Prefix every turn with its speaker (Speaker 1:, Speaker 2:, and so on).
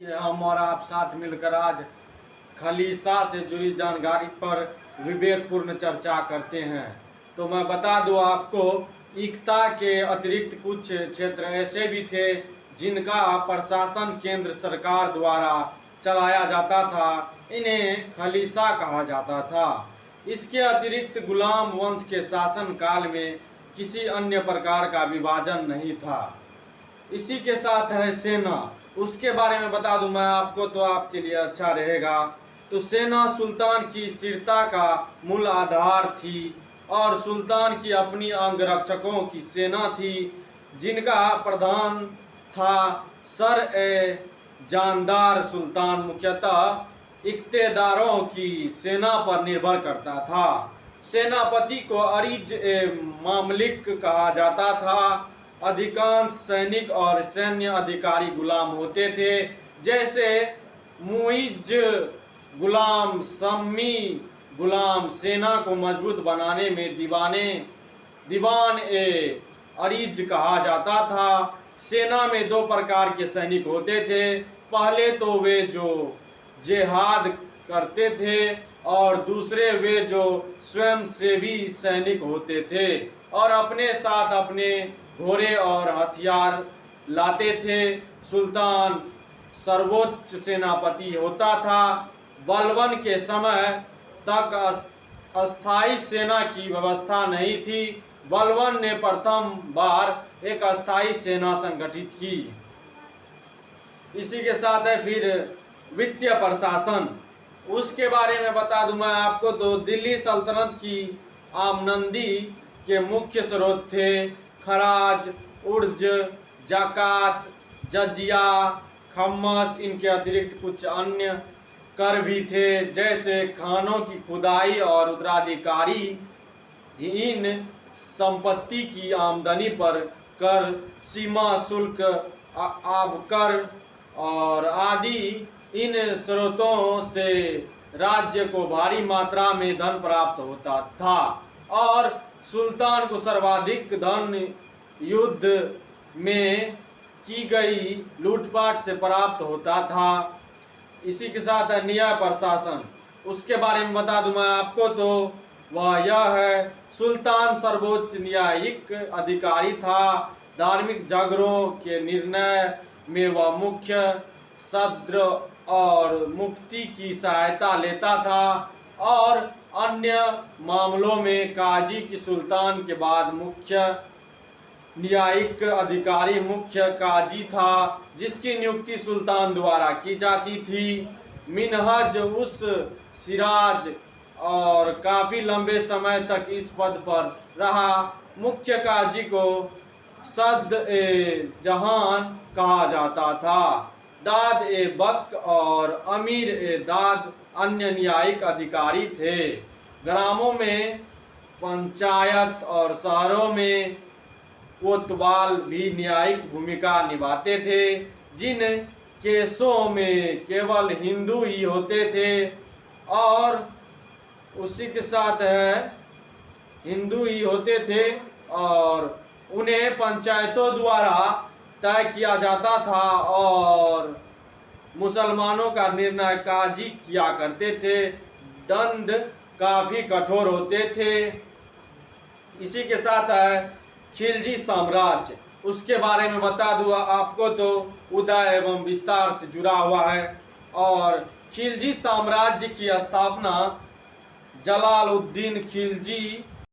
Speaker 1: हम और आप साथ मिलकर आज खलीसा से जुड़ी जानकारी पर विवेकपूर्ण चर्चा करते हैं। तो मैं बता दूं आपको, इक्ता के अतिरिक्त कुछ क्षेत्र ऐसे भी थे जिनका प्रशासन केंद्र सरकार द्वारा चलाया जाता था। इन्हें खलीसा कहा जाता था। इसके अतिरिक्त गुलाम वंश के शासन काल में किसी अन्य प्रकार का विभाजन नहीं था। इसी के साथ है सेना, उसके बारे में बता दूं मैं आपको तो आपके लिए अच्छा रहेगा। तो सेना सुल्तान की स्थिरता का मूल आधार थी और सुल्तान की अपनी अंगरक्षकों की सेना थी जिनका प्रधान था सर ए जानदार। सुल्तान मुख्यतः इख्तेदारों की सेना पर निर्भर करता था। सेनापति को अरीज ए मामलिक कहा जाता था। अधिकांश सैनिक और सैन्य अधिकारी गुलाम होते थे, जैसे मुइज गुलाम, सम्मी गुलाम। सेना को मजबूत बनाने में दीवान ए अरीज कहा जाता था। सेना में दो प्रकार के सैनिक होते थे। पहले तो वे जो जिहाद करते थे और दूसरे वे जो स्वयंसेवी सैनिक होते थे और अपने साथ अपने घोड़े और हथियार लाते थे। सुल्तान सर्वोच्च सेनापति होता था। बलबन के समय तक अस्थाई सेना की व्यवस्था नहीं थी। बलबन ने प्रथम बार एक अस्थाई सेना संगठित की। इसी के साथ है फिर वित्तीय प्रशासन, उसके बारे में बता दूं मैं आपको। तो दिल्ली सल्तनत की आमदनी के मुख्य स्रोत थे खराज, उर्ज, जाकात, जजिया, खम्मस। इनके अतिरिक्त कुछ अन्य कर भी थे, जैसे खानों की खुदाई और उत्तराधिकारी। इन संपत्ति की आमदनी पर कर, सीमा शुल्क, आबकर और आदि इन स्रोतों से राज्य को भारी मात्रा में धन प्राप्त होता था और सुल्तान को सर्वाधिक धन युद्ध में की गई लूटपाट से प्राप्त होता था। इसी के साथ न्याय प्रशासन, उसके बारे में बता दूं मैं आपको। तो वह यह है, सुल्तान सर्वोच्च न्यायिक अधिकारी था। धार्मिक झगड़ों के निर्णय में वह मुख्य सद्र और मुफ्ती की सहायता लेता था और अन्य मामलों में काजी की सुल्तान के बाद मुख्य न्यायिक अधिकारी मुख्य काजी था, जिसकी नियुक्ति सुल्तान द्वारा की जाती थी। मिनहज उस सिराज और काफी लंबे समय तक इस पद पर रहा। मुख्य काजी को सद ए जहान कहा जाता था। दाद ए बक और अमीर ए दाद अन्य न्यायिक अधिकारी थे। ग्रामों में पंचायत और शहरों में कोतवाल भी न्यायिक भूमिका निभाते थे। जिन केसों में केवल हिंदू ही होते थे और उसी के साथ है हिंदू ही होते थे और उन्हें पंचायतों द्वारा तय किया जाता था और मुसलमानों का निर्णय काजी किया करते थे। दंड काफी कठोर होते थे। इसी के साथ है खिलजी साम्राज्य, उसके बारे में बता दूं आपको। तो उदय एवं विस्तार से जुड़ा हुआ है और खिलजी साम्राज्य की स्थापना जलालुद्दीन खिलजी